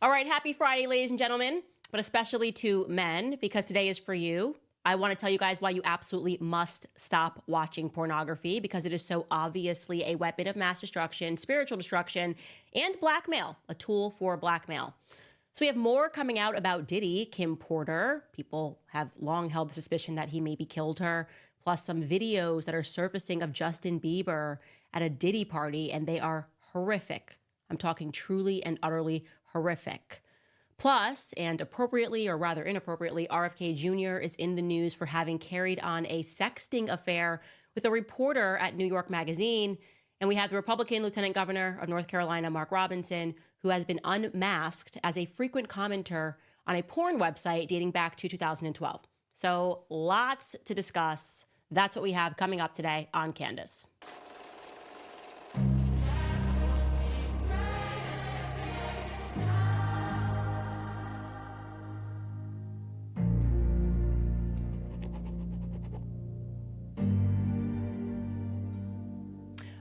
All right, happy Friday, ladies and gentlemen, but especially to men, because today is for you. I want to tell you guys why you absolutely must stop watching pornography, because it is so obviously a weapon of mass destruction, spiritual destruction, and blackmail, a tool for blackmail. So we have more coming out about Diddy, Kim Porter. People have long held the suspicion that he maybe killed her, plus some videos that are surfacing of Justin Bieber at a Diddy party, and they are horrific. I'm talking truly and utterly horrific. Plus, and appropriately, or rather inappropriately, RFK Jr. is in the news for having carried on a sexting affair with a reporter at New York Magazine. And we have the Republican lieutenant-governor of North Carolina, Mark Robinson, who has been unmasked as a frequent commenter on a porn website dating back to 2012. So lots to discuss. That's what we have coming up today on Candace.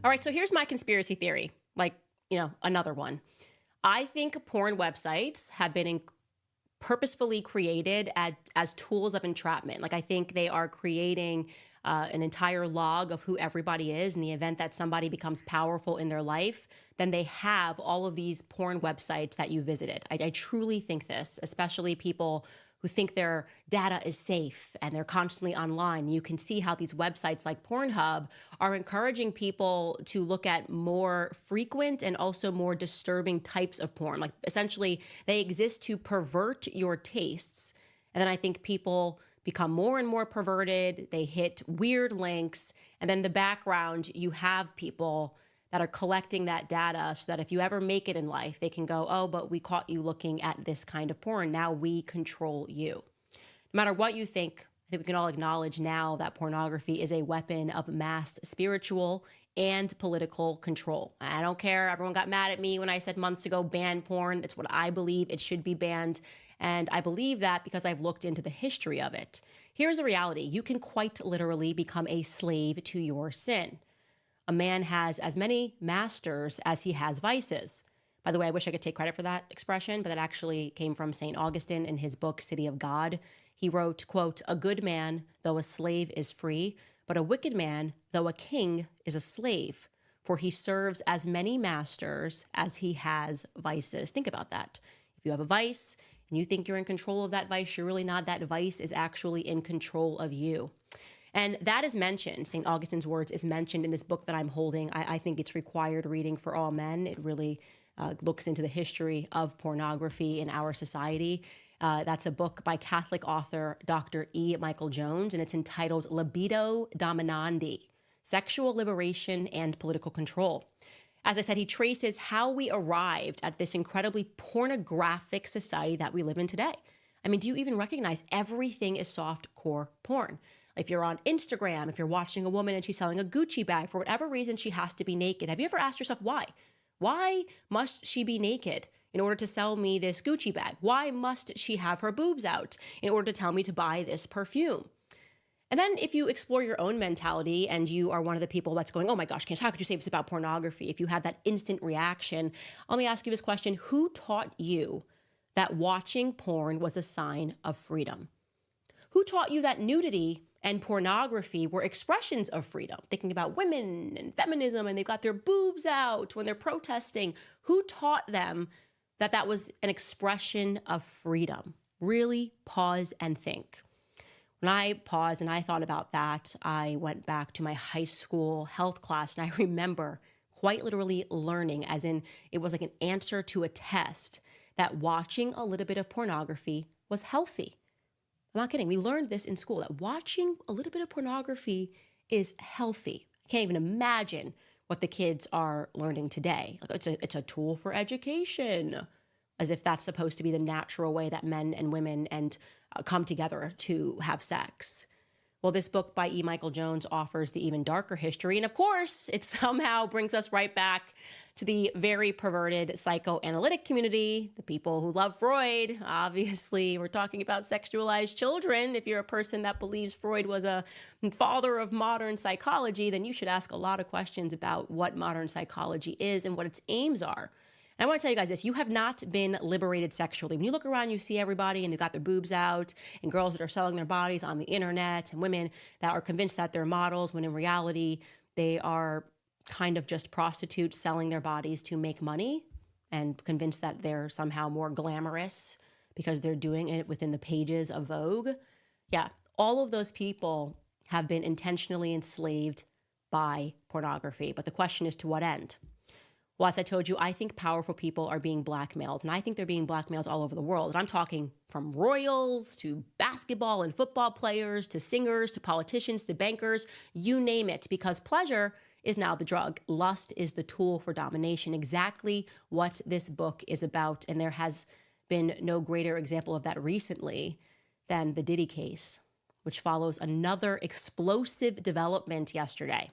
All right, so here's my conspiracy theory, another one. I think porn websites have been purposefully created as tools of entrapment. I think they are creating an entire log of who everybody is. In the event that somebody becomes powerful in their life, then they have all of these porn websites that you visited. I truly think this, especially people who think their data is safe and they're constantly online. You can see how these websites like Pornhub are encouraging people to look at more frequent and also more disturbing types of porn. Essentially, they exist to pervert your tastes. And then I think people become more and more perverted. They hit weird links. And then in the background, you have people that are collecting that data so that if you ever make it in life, they can go, oh, but we caught you looking at this kind of porn. Now we control you. No matter what you think, I think we can all acknowledge now that pornography is a weapon of mass spiritual and political control. I don't care. Everyone got mad at me when I said months ago, ban porn. That's what I believe. It should be banned. And I believe that because I've looked into the history of it. Here's the reality. You can quite literally become a slave to your sin. A man has as many masters as he has vices. By the way, I wish I could take credit for that expression, but that actually came from St. Augustine in his book, City of God. He wrote, quote, "A good man, though a slave, is free, but a wicked man, though a king, is a slave, for he serves as many masters as he has vices." Think about that. If you have a vice and you think you're in control of that vice, you're really not. That vice is actually in control of you. And that is mentioned, St. Augustine's words is mentioned in this book that I'm holding. I think it's required reading for all men. It really looks into the history of pornography in our society. That's a book by Catholic author Dr. E. Michael Jones, and it's entitled Libido Dominandi, Sexual Liberation and Political Control. As I said, he traces how we arrived at this incredibly pornographic society that we live in today. I mean, do you even recognize everything is softcore porn? If you're on Instagram, if you're watching a woman and she's selling a Gucci bag, for whatever reason, she has to be naked. Have you ever asked yourself why? Why must she be naked in order to sell me this Gucci bag? Why must she have her boobs out in order to tell me to buy this perfume? And then if you explore your own mentality and you are one of the people that's going, oh my gosh, Candace, how could you say this about pornography? If you have that instant reaction, let me ask you this question. Who taught you that watching porn was a sign of freedom? Who taught you that nudity and pornography were expressions of freedom? Thinking about women and feminism, and they've got their boobs out when they're protesting. Who taught them that that was an expression of freedom? Really pause and think. When I paused and I thought about that, I went back to my high school health class, and I remember quite literally learning, as in it was like an answer to a test, that watching a little bit of pornography was healthy. I'm not kidding. We learned this in school, that watching a little bit of pornography is healthy. I can't even imagine what the kids are learning today. It's a tool for education, as if that's supposed to be the natural way that men and women come together to have sex. Well, this book by E. Michael Jones offers the even darker history. And of course, it somehow brings us right back to the very perverted psychoanalytic community, the people who love Freud. Obviously, we're talking about sexualized children. If you're a person that believes Freud was a father of modern psychology, then you should ask a lot of questions about what modern psychology is and what its aims are. And I want to tell you guys this, you have not been liberated sexually. When you look around, you see everybody and they've got their boobs out and girls that are selling their bodies on the internet and women that are convinced that they're models when in reality, they are kind of just prostitutes selling their bodies to make money and convinced that they're somehow more glamorous because they're doing it within the pages of Vogue. Yeah, all of those people have been intentionally enslaved by pornography. But the question is, to what end? Well, as I told you, I think powerful people are being blackmailed, and I think they're being blackmailed all over the world. And I'm talking from royals to basketball and football players to singers to politicians to bankers, you name it, because pleasure is now the drug. Lust is the tool for domination, exactly what this book is about. And there has been no greater example of that recently than the Diddy case, which follows another explosive development yesterday.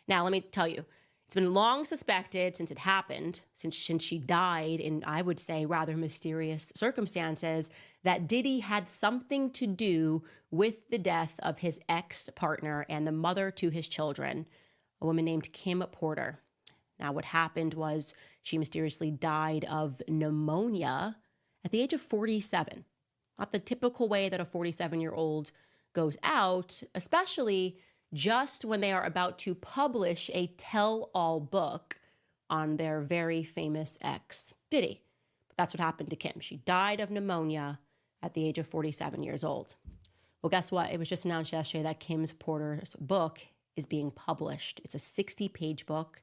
Now, let me tell you, it's been long suspected since it happened, since she died in, I would say, rather mysterious circumstances, that Diddy had something to do with the death of his ex-partner and the mother to his children, a woman named Kim Porter. Now, what happened was she mysteriously died of pneumonia at the age of 47. Not the typical way that a 47-year-old goes out, especially just when they are about to publish a tell-all book on their very famous ex, Diddy. But that's what happened to Kim. She died of pneumonia at the age of 47 years old. Well, guess what? It was just announced yesterday that Kim Porter's book is being published. It's a 60-page book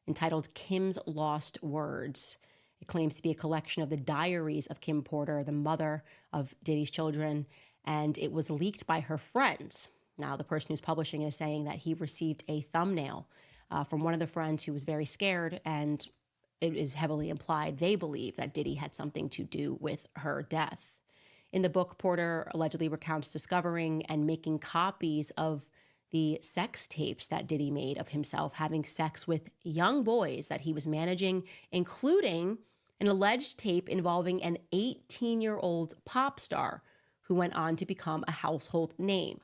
entitled Kim's Lost Words. It claims to be a collection of the diaries of Kim Porter, the mother of Diddy's children, and it was leaked by her friends. Now, the person who's publishing it is saying that he received a thumbnail from one of the friends who was very scared, and it is heavily implied they believe that Diddy had something to do with her death. In the book, Porter allegedly recounts discovering and making copies of the sex tapes that Diddy made of himself having sex with young boys that he was managing, including an alleged tape involving an 18-year-old pop star who went on to become a household name.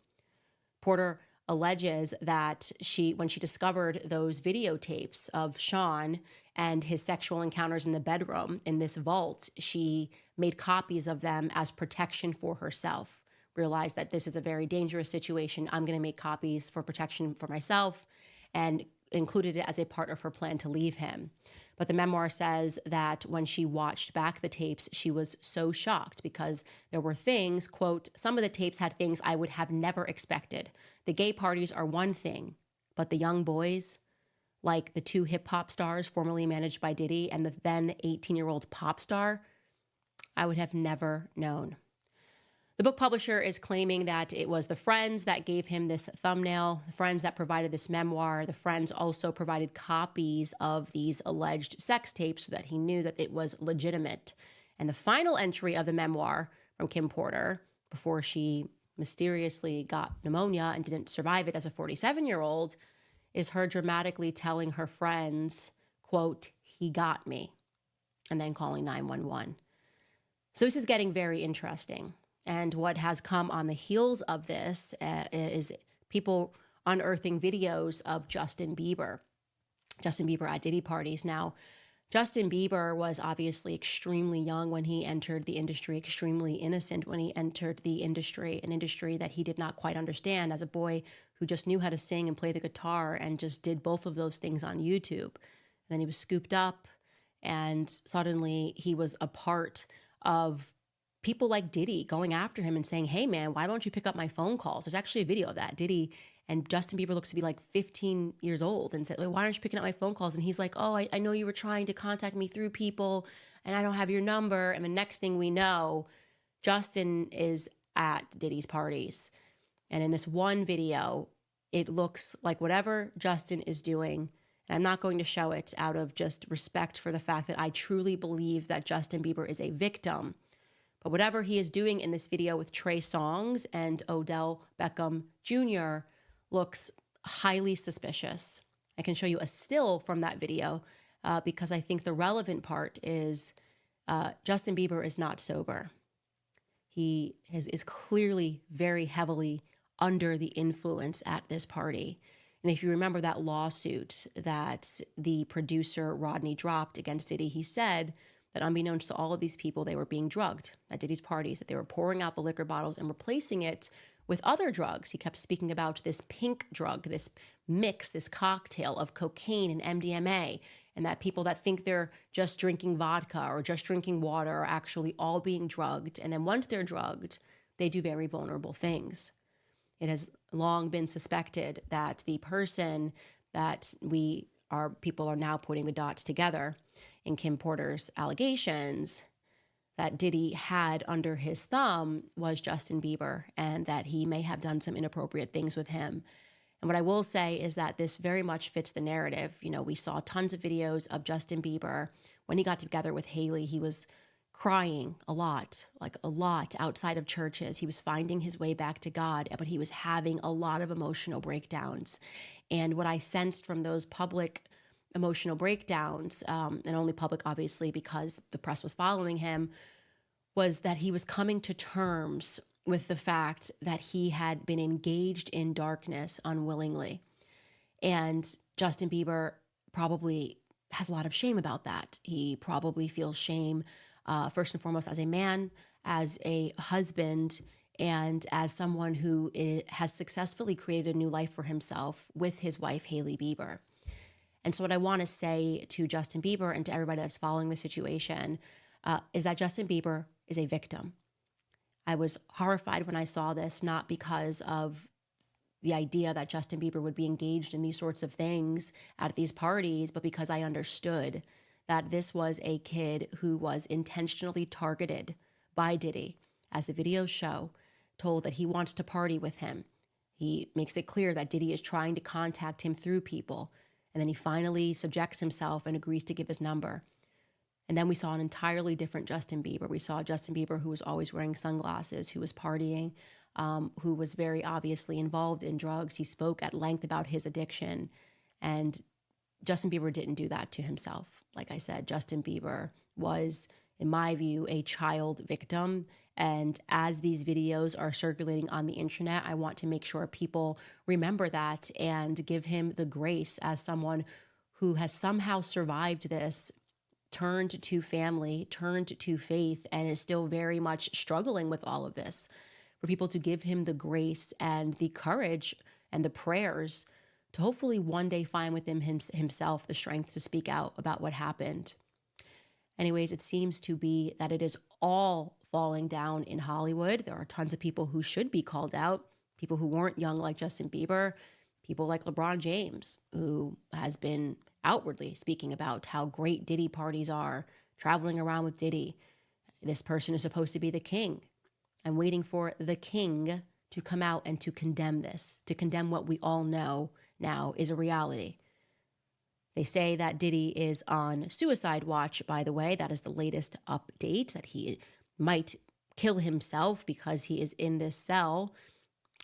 Porter alleges that when she discovered those videotapes of Sean and his sexual encounters in the bedroom in this vault, she made copies of them as protection for herself. Realized that this is a very dangerous situation. I'm going to make copies for protection for myself, and included it as a part of her plan to leave him. But the memoir says that when she watched back the tapes, she was so shocked because there were things, quote, some of the tapes had things I would have never expected. The gay parties are one thing, but the young boys, like the two hip hop stars formerly managed by Diddy and the then 18-year-old pop star, I would have never known. The book publisher is claiming that it was the friends that gave him this thumbnail, the friends that provided this memoir. The friends also provided copies of these alleged sex tapes so that he knew that it was legitimate. And the final entry of the memoir from Kim Porter, before she mysteriously got pneumonia and didn't survive it as a 47-year-old, is her dramatically telling her friends, quote, he got me, and then calling 911. So this is getting very interesting. And what has come on the heels of this is people unearthing videos of Justin Bieber at Diddy parties. Now, Justin Bieber was obviously extremely young when he entered the industry, extremely innocent when he entered the industry, an industry that he did not quite understand as a boy who just knew how to sing and play the guitar and just did both of those things on YouTube. And then he was scooped up, and suddenly he was a part of people like Diddy going after him and saying, hey, man, why don't you pick up my phone calls? There's actually a video of that. Diddy and Justin Bieber looks to be like 15 years old and said, why aren't you picking up my phone calls? And he's like, oh, I know you were trying to contact me through people and I don't have your number. And the next thing we know, Justin is at Diddy's parties. And in this one video, it looks like whatever Justin is doing, and I'm not going to show it out of just respect for the fact that I truly believe that Justin Bieber is a victim. But whatever he is doing in this video with Trey Songz and Odell Beckham Jr. looks highly suspicious. I can show you a still from that video because I think the relevant part is Justin Bieber is not sober. He is clearly very heavily under the influence at this party. And if you remember that lawsuit that the producer Rodney dropped against Diddy, he said that unbeknownst to all of these people, they were being drugged at Diddy's parties, that they were pouring out the liquor bottles and replacing it with other drugs. He kept speaking about this pink drug, this mix, this cocktail of cocaine and MDMA, and that people that think they're just drinking vodka or just drinking water are actually all being drugged. And then once they're drugged, they do very vulnerable things. It has long been suspected that the person that people are now putting the dots together in Kim Porter's allegations that Diddy had under his thumb was Justin Bieber, and that he may have done some inappropriate things with him. And what I will say is that this very much fits the narrative. You know, we saw tons of videos of Justin Bieber. When he got together with Hailey, he was crying a lot outside of churches. He was finding his way back to God, but he was having a lot of emotional breakdowns. And what I sensed from those public emotional breakdowns, and only public obviously because the press was following him, was that he was coming to terms with the fact that he had been engaged in darkness unwillingly. And Justin Bieber probably has a lot of shame about that. He probably feels shame, first and foremost, as a man, as a husband, and as someone who has successfully created a new life for himself with his wife, Hailey Bieber. And so what I want to say to Justin Bieber and to everybody that's following the situation is that Justin Bieber is a victim. I was horrified when I saw this, not because of the idea that Justin Bieber would be engaged in these sorts of things at these parties, but because I understood that this was a kid who was intentionally targeted by Diddy, as the videos show, told that he wants to party with him. He makes it clear that Diddy is trying to contact him through people. And then he finally subjects himself and agrees to give his number. And then we saw an entirely different Justin Bieber. We saw Justin Bieber who was always wearing sunglasses, who was partying, who was very obviously involved in drugs. He spoke at length about his addiction. And Justin Bieber didn't do that to himself. Like I said, Justin Bieber was, in my view, a child victim. And as these videos are circulating on the internet, I want to make sure people remember that and give him the grace as someone who has somehow survived this, turned to family, turned to faith, and is still very much struggling with all of this. For people to give him the grace and the courage and the prayers to hopefully one day find within himself the strength to speak out about what happened. Anyways, it seems to be that it is all falling down in Hollywood. There are tons of people who should be called out, people who weren't young like Justin Bieber, people like LeBron James, who has been outwardly speaking about how great Diddy parties are, traveling around with Diddy. This person is supposed to be the king. I'm waiting for the king to come out and to condemn this, to condemn what we all know now is a reality. They say that Diddy is on suicide watch, by the way. That is the latest update, that he might kill himself because he is in this cell.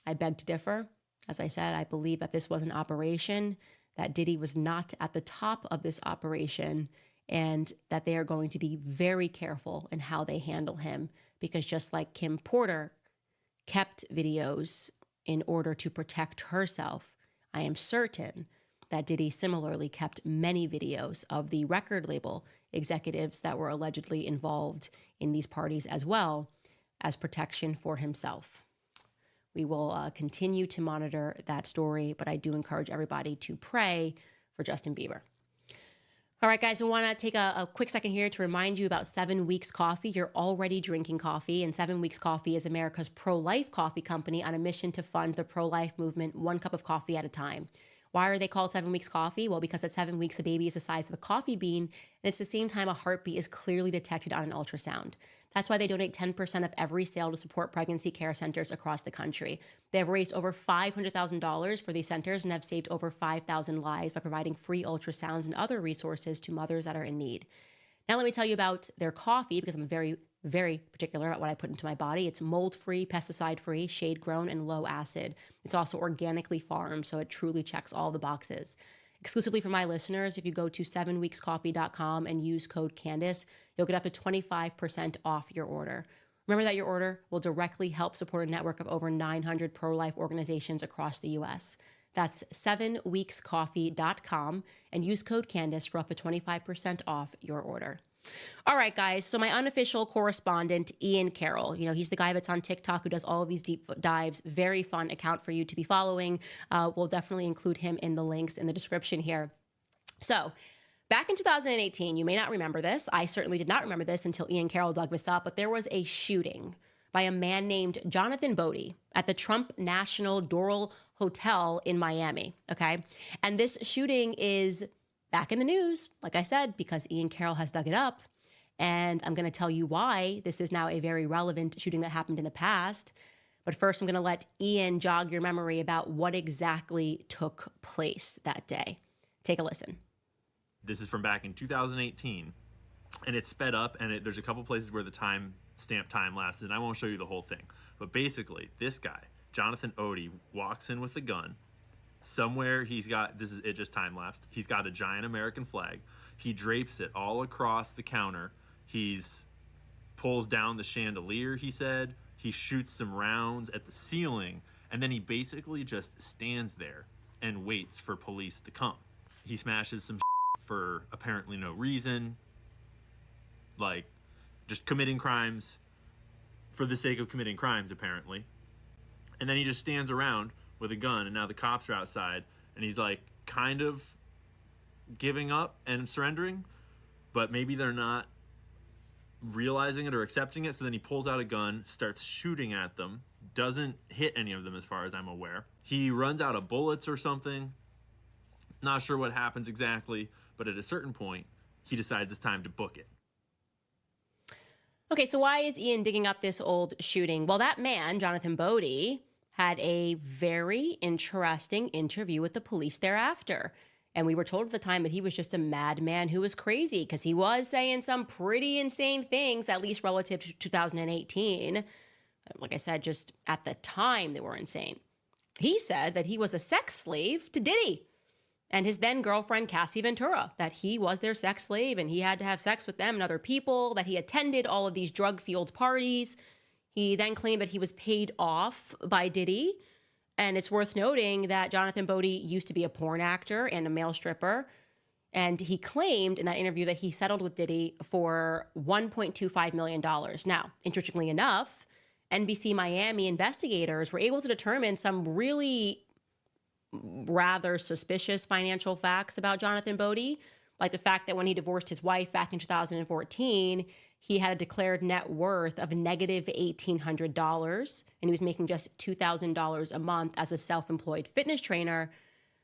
I beg to differ. As I said, I believe that this was an operation, that Diddy was not at the top of this operation, and that they are going to be very careful in how they handle him, because just like Kim Porter kept videos in order to protect herself, I am certain that Diddy similarly kept many videos of the record label executives that were allegedly involved in these parties as well, as protection for himself. We will continue to monitor that story, but I do encourage everybody to pray for Justin Bieber. All right, guys, I want to take a quick second here to remind you about 7 Weeks Coffee. You're already drinking coffee, and 7 Weeks Coffee is America's pro-life coffee company on a mission to fund the pro-life movement one cup of coffee at a time. Why are they called 7 Weeks Coffee? Well, because at 7 weeks, a baby is the size of a coffee bean, and it's the same time a heartbeat is clearly detected on an ultrasound. That's why they donate 10% of every sale to support pregnancy care centers across the country. They have raised over $500,000 for these centers and have saved over 5,000 lives by providing free ultrasounds and other resources to mothers that are in need. Now let me tell you about their coffee, because I'm very, very particular about what I put into my body. It's mold-free, pesticide-free, shade-grown, and low acid. It's also organically farmed, so it truly checks all the boxes. Exclusively for my listeners, if you go to 7weekscoffee.com and use code Candace, you'll get up to 25% off your order. Remember that your order will directly help support a network of over 900 pro-life organizations across the U.S. That's 7weekscoffee.com and use code Candace for up to 25% off your order. All right, guys. So my unofficial correspondent, Ian Carroll, he's the guy that's on TikTok who does all of these deep dives. Very fun account for you to be following. We'll definitely include him in the links in the description here. So back in 2018, you may not remember this. I certainly did not remember this until Ian Carroll dug this up, but there was a shooting by a man named Jonathan Bodie at the Trump National Doral Hotel in Miami, okay? And this shooting is back in the news, like I said, because Ian Carroll has dug it up. And I'm going to tell you why this is now a very relevant shooting that happened in the past. But first, I'm going to let Ian jog your memory about what exactly took place that day. Take a listen. This is from back in 2018, and it's sped up, and there's a couple places where the time lapses, and I won't show you the whole thing. But basically, this guy, Jonathan Bodie, walks in with a gun. Somewhere it just time lapsed. He's got a giant American flag. He drapes it all across the counter. He's pulls down the chandelier, he said. He shoots some rounds at the ceiling, and then he basically just stands there and waits for police to come. He smashes some for apparently no reason, like just committing crimes for the sake of committing crimes, apparently. And then he just stands around with a gun, and now the cops are outside, and he's like kind of giving up and surrendering, but maybe they're not realizing it or accepting it. So then he pulls out a gun, starts shooting at them, doesn't hit any of them as far as I'm aware. He runs out of bullets or something. Not sure what happens exactly, but at a certain point, he decides it's time to book it. Okay, so why is Ian digging up this old shooting? Well, that man, Jonathan Bodie, had a very interesting interview with the police thereafter. And we were told at the time that he was just a madman who was crazy because he was saying some pretty insane things, at least relative to 2018. Like I said, just at the time, they were insane. He said that he was a sex slave to Diddy and his then girlfriend, Cassie Ventura, that he was their sex slave and he had to have sex with them and other people, that he attended all of these drug-fueled parties. He then claimed that he was paid off by Diddy. And it's worth noting that Jonathan Bodie used to be a porn actor and a male stripper. And he claimed in that interview that he settled with Diddy for $1.25 million. Now, interestingly enough, NBC Miami investigators were able to determine some really rather suspicious financial facts about Jonathan Bodie, like the fact that when he divorced his wife back in 2014, he had a declared net worth of negative $1,800, and he was making just $2,000 a month as a self-employed fitness trainer.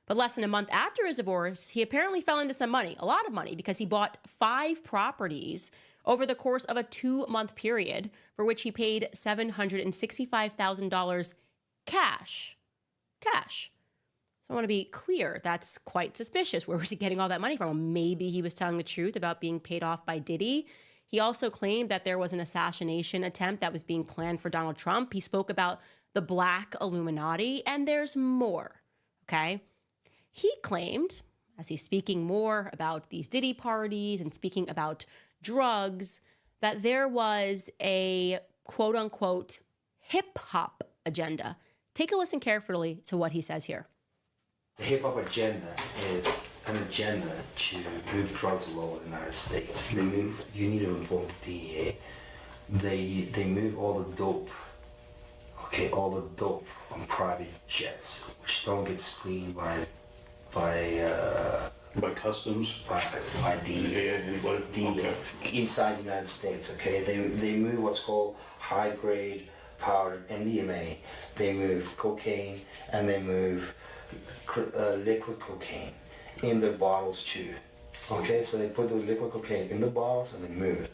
But less than a month after his divorce, he apparently fell into some money, a lot of money, because he bought 5 properties over the course of a 2-month period, for which he paid $765,000 cash. So I want to be clear, that's quite suspicious. Where was he getting all that money from? Maybe he was telling the truth about being paid off by Diddy. He also claimed that there was an assassination attempt that was being planned for Donald Trump. He spoke about the Black Illuminati, and there's more, okay? He claimed, as he's speaking more about these Diddy parties and speaking about drugs, that there was a quote-unquote hip-hop agenda. Take a listen carefully to what he says here. The hip-hop agenda is an agenda to move drugs all over the United States. You need to inform the DEA. They move all the dope on private jets, which don't get screened by customs, by DEA, okay. Inside the United States. Okay, they move what's called high-grade powder MDMA. They move cocaine, and they move liquid cocaine in their bottles too. Okay, so they put the liquid cocaine in the bottles and they move it.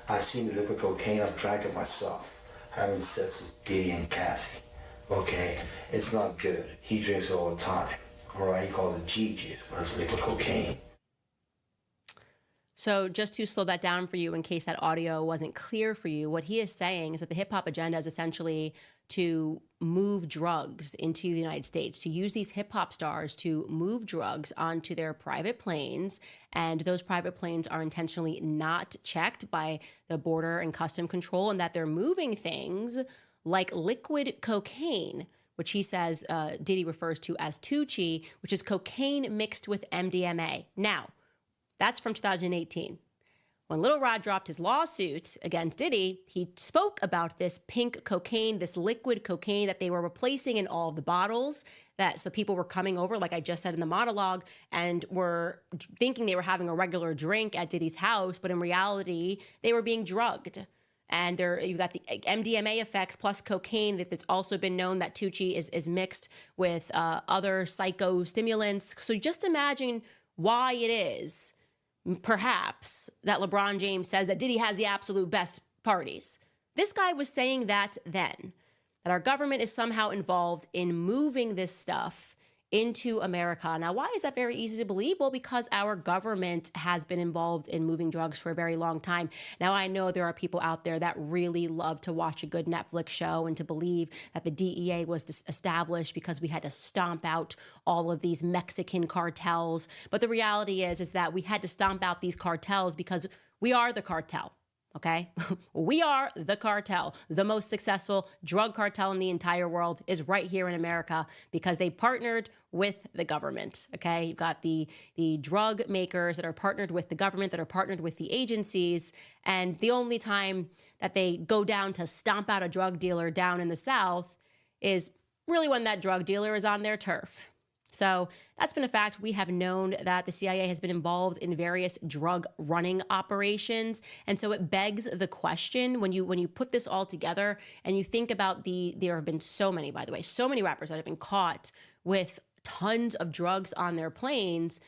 I've seen the liquid cocaine, I've drank it myself, having sex with Diddy and Cassie. Okay, it's not good. He drinks it all the time. Alright, he calls it G-juice, but it's liquid cocaine. So just to slow that down for you in case that audio wasn't clear for you, what he is saying is that the hip-hop agenda is essentially to move drugs into the United States, to use these hip-hop stars to move drugs onto their private planes, and those private planes are intentionally not checked by the Border and Custom Control, and that they're moving things like liquid cocaine, which he says Diddy refers to as Tucci, which is cocaine mixed with MDMA. Now, that's from 2018. When Lil Rod dropped his lawsuit against Diddy, he spoke about this pink cocaine, this liquid cocaine that they were replacing in all of the bottles. So people were coming over, like I just said in the monologue, and were thinking they were having a regular drink at Diddy's house, but in reality, they were being drugged. And you've got the MDMA effects plus cocaine that's also been known that Tucci is mixed with other psychostimulants. So just imagine why it is, perhaps, that LeBron James says that Diddy has the absolute best parties. This guy was saying that then, that our government is somehow involved in moving this stuff into America. Now, why is that very easy to believe? Well, because our government has been involved in moving drugs for a very long time. Now, I know there are people out there that really love to watch a good Netflix show and to believe that the DEA was established because we had to stomp out all of these Mexican cartels. But the reality is that we had to stomp out these cartels because we are the cartel. Okay, we are the cartel. The most successful drug cartel in the entire world is right here in America because they partnered with the government. Okay, you've got the drug makers that are partnered with the government, that are partnered with the agencies. And the only time that they go down to stomp out a drug dealer down in the South is really when that drug dealer is on their turf. So that's been a fact. We have known that the CIA has been involved in various drug running operations. And so it begs the question, when you put this all together and you think about there have been so many, by the way, so many rappers that have been caught with tons of drugs on their planes.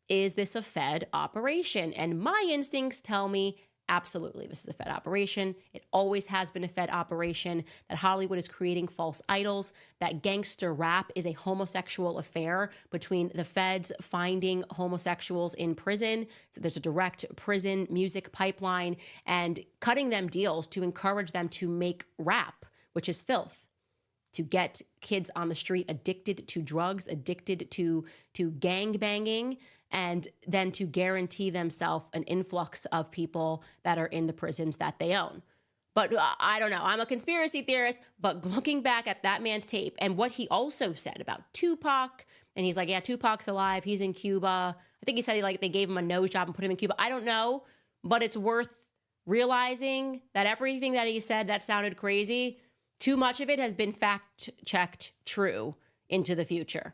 Is this a Fed operation? And my instincts tell me absolutely, this is a Fed operation. It always has been a Fed operation, that Hollywood is creating false idols, that gangster rap is a homosexual affair between the Feds finding homosexuals in prison. So there's a direct prison music pipeline and cutting them deals to encourage them to make rap, which is filth, to get kids on the street addicted to drugs, addicted to gang banging, and then to guarantee themselves an influx of people that are in the prisons that they own. But I don't know. I'm a conspiracy theorist, but looking back at that man's tape and what he also said about Tupac, and he's like, yeah, Tupac's alive. He's in Cuba. I think he said they gave him a nose job and put him in Cuba. I don't know, but it's worth realizing that everything that he said that sounded crazy, too much of it has been fact-checked true into the future.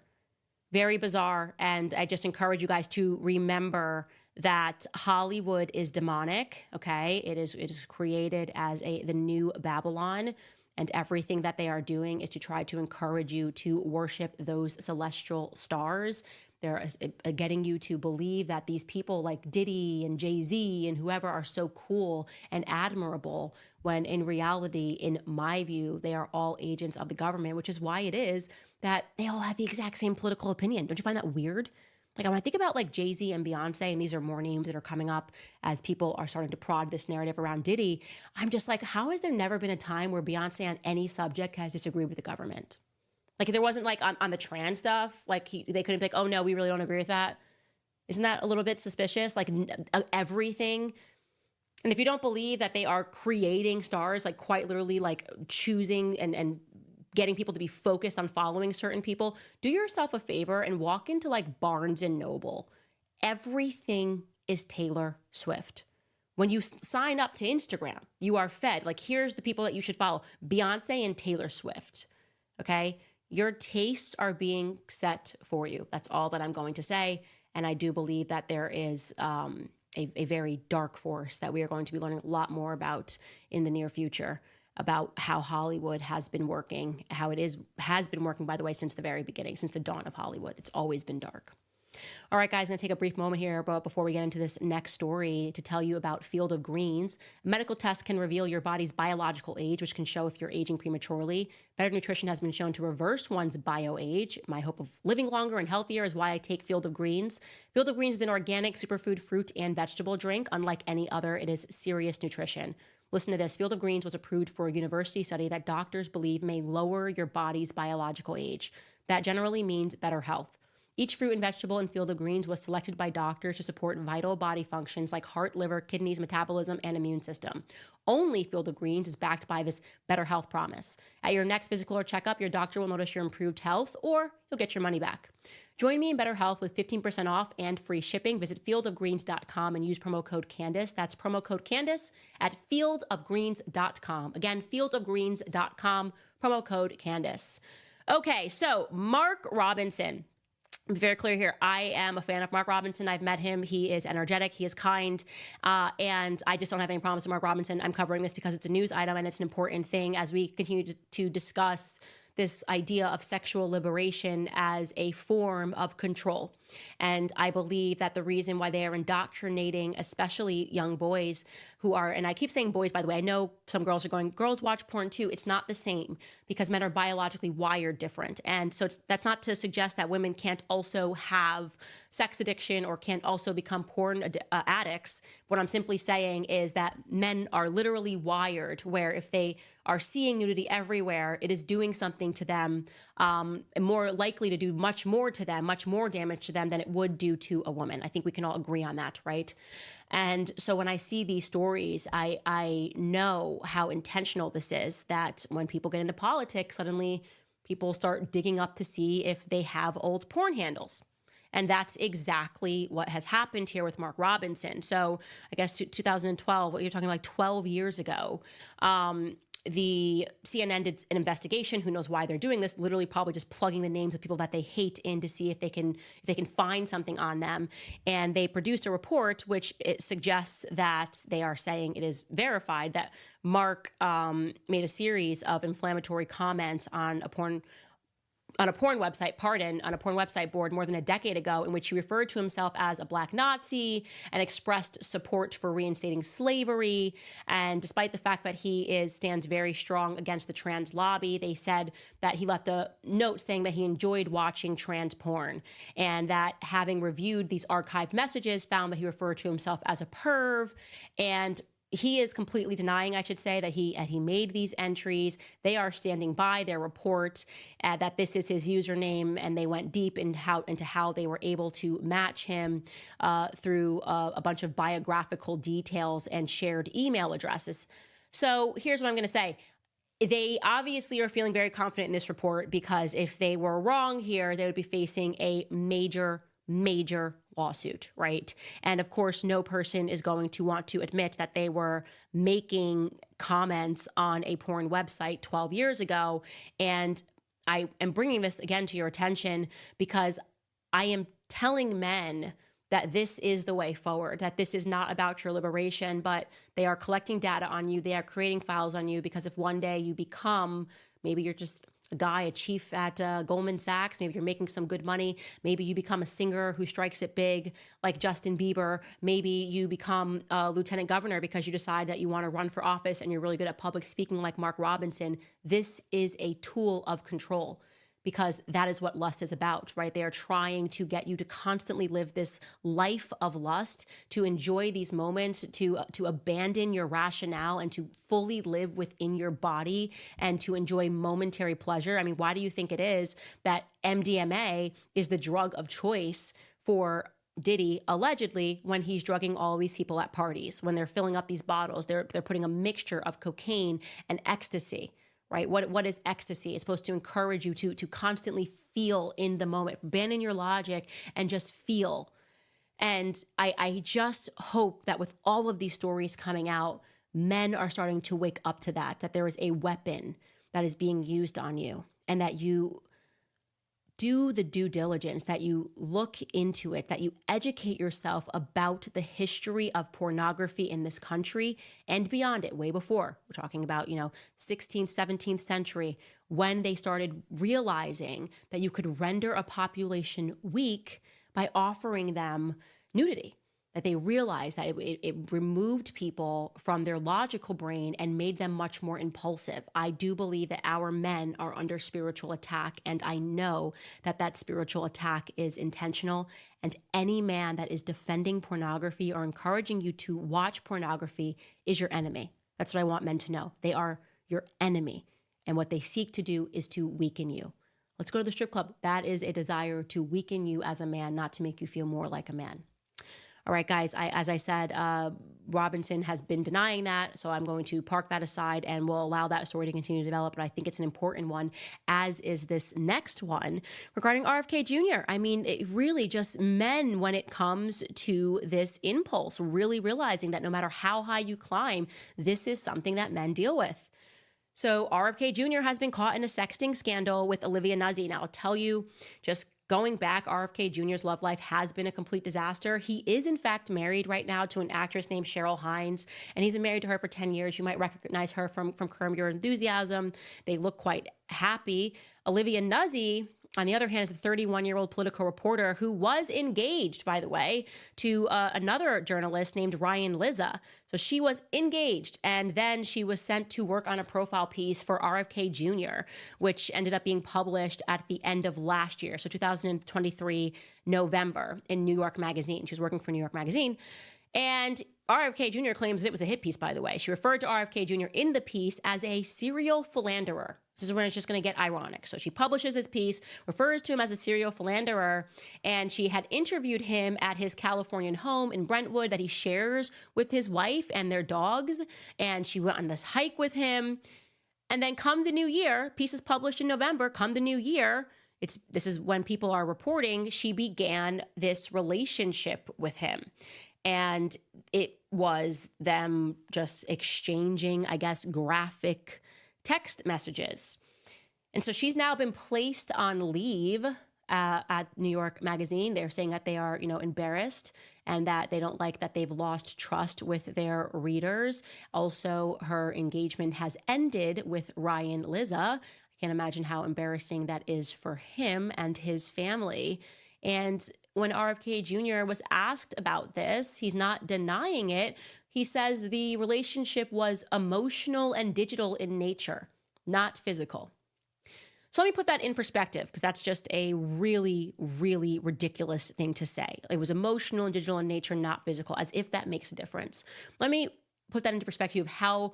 Very bizarre, and I just encourage you guys to remember that Hollywood is demonic, okay? It is created as the new Babylon, and everything that they are doing is to try to encourage you to worship those celestial stars. They're getting you to believe that these people like Diddy and Jay-Z and whoever are so cool and admirable, when in reality, in my view, they are all agents of the government, which is why it is that they all have the exact same political opinion. Don't you find that weird? Like when I think about like Jay-Z and Beyonce, and these are more names that are coming up as people are starting to prod this narrative around Diddy, I'm just like, how has there never been a time where Beyonce on any subject has disagreed with the government? Like if there wasn't like on the trans stuff, like they couldn't be like, oh no, we really don't agree with that. Isn't that a little bit suspicious? Like everything. And if you don't believe that they are creating stars, like quite literally like choosing and getting people to be focused on following certain people, do yourself a favor and walk into like Barnes and Noble. Everything is Taylor Swift. When you sign up to Instagram, you are fed, like, here's the people that you should follow, Beyonce and Taylor Swift, okay? Your tastes are being set for you. That's all that I'm going to say. And I do believe that there is a very dark force that we are going to be learning a lot more about in the near future, about how Hollywood has been working, how it has been working, by the way, since the very beginning, since the dawn of Hollywood. It's always been dark. All right, guys, I'm going to take a brief moment here, but before we get into this next story, to tell you about Field of Greens. A medical test can reveal your body's biological age, which can show if you're aging prematurely. Better nutrition has been shown to reverse one's bio-age. My hope of living longer and healthier is why I take Field of Greens. Field of Greens is an organic superfood fruit and vegetable drink. Unlike any other, it is serious nutrition. Listen to this. Field of Greens was approved for a university study that doctors believe may lower your body's biological age. That generally means better health. Each fruit and vegetable in Field of Greens was selected by doctors to support vital body functions like heart, liver, kidneys, metabolism, and immune system. Only Field of Greens is backed by this better health promise. At your next physical or checkup, your doctor will notice your improved health, or you'll get your money back. Join me in better health with 15% off and free shipping. Visit fieldofgreens.com and use promo code Candace. That's promo code Candace at fieldofgreens.com. Again, fieldofgreens.com, promo code Candace. Okay, so Mark Robinson. Be very clear here. I am a fan of Mark Robinson. I've met him. He is energetic. He is kind. And I just don't have any problems with Mark Robinson. I'm covering this because it's a news item and it's an important thing as we continue to discuss this idea of sexual liberation as a form of control. And I believe that the reason why they are indoctrinating, especially young boys who are, and I keep saying boys, by the way, I know some girls are going, girls watch porn too. It's not the same because men are biologically wired different. And so that's not to suggest that women can't also have sex addiction or can't also become porn addicts. What I'm simply saying is that men are literally wired where if they are seeing nudity everywhere, it is doing something to them, and more likely to do much more to them, much more damage to them than it would do to a woman. I think we can all agree on that, right? And so when I see these stories, I know how intentional this is, that when people get into politics, suddenly people start digging up to see if they have old porn handles. And that's exactly what has happened here with Mark Robinson. So I guess 2012, what you're talking about, like 12 years ago, the CNN did an investigation. Who knows why they're doing this? Literally, probably just plugging the names of people that they hate in to see if they can find something on them. And they produced a report which it suggests that they are saying it is verified that Mark made a series of inflammatory comments on a porn website board more than a decade ago, in which he referred to himself as a black Nazi and expressed support for reinstating slavery. And despite the fact that he stands very strong against the trans lobby, they said that he left a note saying that he enjoyed watching trans porn, and that having reviewed these archived messages found that he referred to himself as a perv. And he is completely denying, I should say, that he made these entries. They are standing by their report that this is his username, and they went deep into how they were able to match him through a bunch of biographical details and shared email addresses. So here's what I'm going to say. They obviously are feeling very confident in this report, because if they were wrong here, they would be facing a major lawsuit, right? And of course, no person is going to want to admit that they were making comments on a porn website 12 years ago. And I am bringing this again to your attention because I am telling men that this is the way forward, that this is not about your liberation, but they are collecting data on you. They are creating files on you, because if one day you become, maybe you're just a guy, a chief at Goldman Sachs, maybe you're making some good money, maybe you become a singer who strikes it big like Justin Bieber, maybe you become a lieutenant-governor because you decide that you want to run for office and you're really good at public speaking like Mark Robinson. This is a tool of control, because that is what lust is about, right? They are trying to get you to constantly live this life of lust, to enjoy these moments, to abandon your rationale and to fully live within your body and to enjoy momentary pleasure. I mean, why do you think it is that MDMA is the drug of choice for Diddy, allegedly, when he's drugging all these people at parties? When they're filling up these bottles, they're putting a mixture of cocaine and ecstasy. Right? What is ecstasy? It's supposed to encourage you to constantly feel in the moment, abandon your logic and just feel. And I just hope that with all of these stories coming out, men are starting to wake up to that there is a weapon that is being used on you, and that you do the due diligence, that you look into it, that you educate yourself about the history of pornography in this country and beyond it, way before. We're talking about, 16th, 17th century, when they started realizing that you could render a population weak by offering them nudity. That they realized that it removed people from their logical brain and made them much more impulsive. I do believe that our men are under spiritual attack, and I know that spiritual attack is intentional. And any man that is defending pornography or encouraging you to watch pornography is your enemy. That's what I want men to know. They are your enemy. And what they seek to do is to weaken you. Let's go to the strip club. That is a desire to weaken you as a man, not to make you feel more like a man. All right, guys, as I said, Robinson has been denying that, so I'm going to park that aside and we'll allow that story to continue to develop, but I think it's an important one, as is this next one regarding RFK Jr. I mean, it really just men, when it comes to this impulse, really realizing that no matter how high you climb, this is something that men deal with. So RFK Jr. has been caught in a sexting scandal with Olivia Nuzzi. Now, I'll tell you, just going back, RFK Jr.'s love life has been a complete disaster. He is, in fact, married right now to an actress named Cheryl Hines, and he's been married to her for 10 years. You might recognize her from Curb Your Enthusiasm. They look quite happy. Olivia Nuzzi, on the other hand, is a 31-year-old political reporter who was engaged, by the way, to another journalist named Ryan Lizza. So she was engaged, and then she was sent to work on a profile piece for RFK Jr., which ended up being published at the end of last year, so 2023, November, in New York Magazine. She was working for New York Magazine. And RFK Jr. claims that it was a hit piece, by the way. She referred to RFK Jr. in the piece as a serial philanderer. This is when it's just going to get ironic. So she publishes this piece, refers to him as a serial philanderer, and she had interviewed him at his Californian home in Brentwood that he shares with his wife and their dogs, and she went on this hike with him. And then come the new year, piece is published in November, come the new year, this is when people are reporting, she began this relationship with him. And it was them just exchanging, I guess, graphic text messages. And so she's now been placed on leave at New York Magazine. They're saying that they are, embarrassed and that they don't like that they've lost trust with their readers. Also, her engagement has ended with Ryan Lizza. I can't imagine how embarrassing that is for him and his family. And when RFK Jr. was asked about this, he's not denying it. He says the relationship was emotional and digital in nature, not physical. So let me put that in perspective, because that's just a really, really ridiculous thing to say. It was emotional and digital in nature, not physical, as if that makes a difference. Let me put that into perspective of how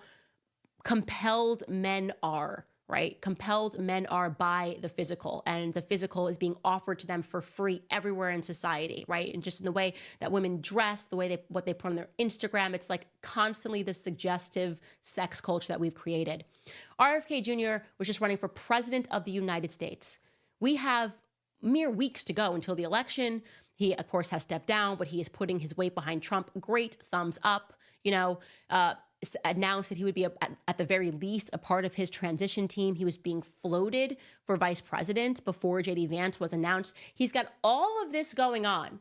compelled men are, right? Compelled men are by the physical, and the physical is being offered to them for free everywhere in society, right? And just in the way that women dress, the way what they put on their Instagram, it's like constantly this suggestive sex culture that we've created. RFK Jr. was just running for president of the United States. We have mere weeks to go until the election. He, of course, has stepped down, but he is putting his weight behind Trump. Great thumbs up, announced that he would be, at the very least, a part of his transition team. He was being floated for vice president before J.D. Vance was announced. He's got all of this going on,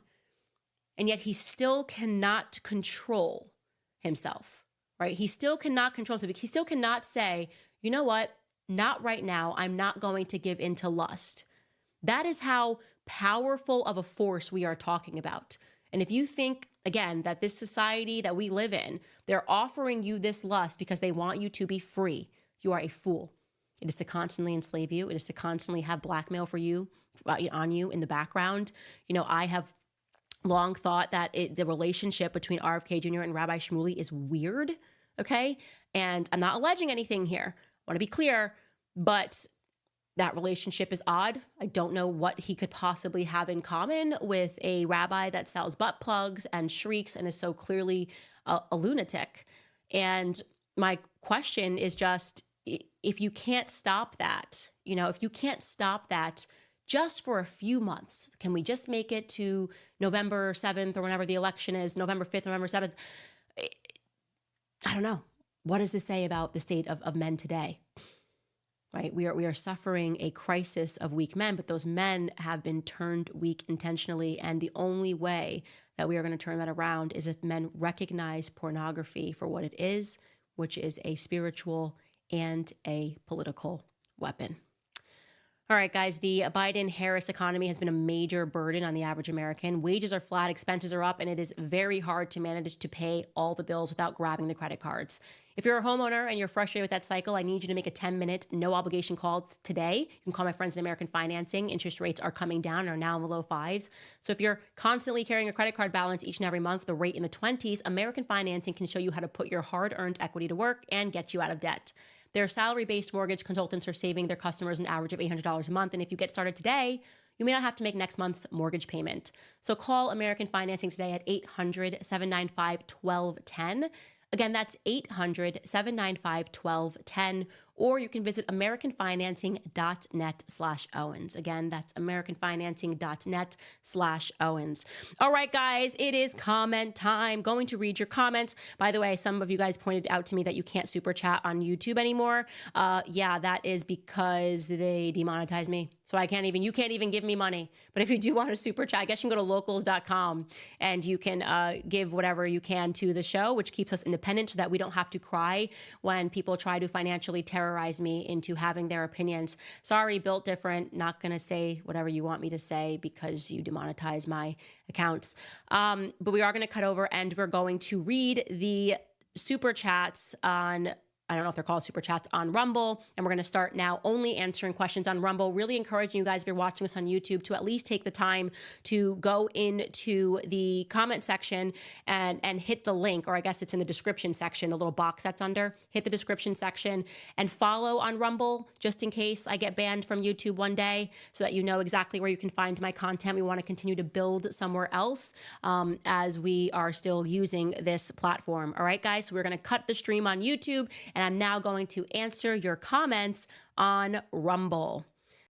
and yet he still cannot control himself, right? He still cannot control himself. He still cannot say, you know what? Not right now. I'm not going to give in to lust. That is how powerful of a force we are talking about. And if you think, again, that this society that we live in, they're offering you this lust because they want you to be free, you are a fool. It is to constantly enslave you. It is to constantly have blackmail for you, on you in the background. I have long thought that the relationship between RFK Jr. and Rabbi Shmuley is weird, okay? And I'm not alleging anything here. I want to be clear, but that relationship is odd. I don't know what he could possibly have in common with a rabbi that sells butt plugs and shrieks and is so clearly a lunatic. And my question is just, if you can't stop that, if you can't stop that just for a few months, can we just make it to November 7th or whenever the election is, November 5th, November 7th? I don't know. What does this say about the state of men today? Right? We are suffering a crisis of weak men, but those men have been turned weak intentionally. And the only way that we are going to turn that around is if men recognize pornography for what it is, which is a spiritual and a political weapon. All right, guys, the Biden-Harris economy has been a major burden on the average American. Wages are flat, expenses are up, and it is very hard to manage to pay all the bills without grabbing the credit cards. If you're a homeowner and you're frustrated with that cycle, I need you to make a 10-minute, no-obligation call today. You can call my friends in American Financing. Interest rates are coming down and are now in the low 5s. So if you're constantly carrying a credit card balance each and every month, the rate in the 20s, American Financing can show you how to put your hard-earned equity to work and get you out of debt. Their salary-based mortgage consultants are saving their customers an average of $800 a month. And if you get started today, you may not have to make next month's mortgage payment. So call American Financing today at 800-795-1210. Again, that's 800-795-1210, or you can visit americanfinancing.net/Owens. Again, that's americanfinancing.net/Owens. All right, guys, it is comment time. Going to read your comments. By the way, some of you guys pointed out to me that you can't super chat on YouTube anymore. Yeah, that is because they demonetize me. So you can't even give me money. But if you do want to super chat, I guess you can go to locals.com and you can give whatever you can to the show, which keeps us independent so that we don't have to cry when people try to financially terrorize me into having their opinions. Sorry, built different. Not going to say whatever you want me to say because you demonetize my accounts. But we are going to cut over and we're going to read the super chats on, I don't know if they're called super chats, on Rumble. And we're going to start now only answering questions on Rumble. Really encouraging you guys, if you're watching us on YouTube, to at least take the time to go into the comment section and hit the link, or I guess it's in the description section, the little box that's under. Hit the description section and follow on Rumble, just in case I get banned from YouTube one day, so that you know exactly where you can find my content. We want to continue to build somewhere else as we are still using this platform. All right, guys, so we're going to cut the stream on YouTube, and I'm now going to answer your comments on Rumble.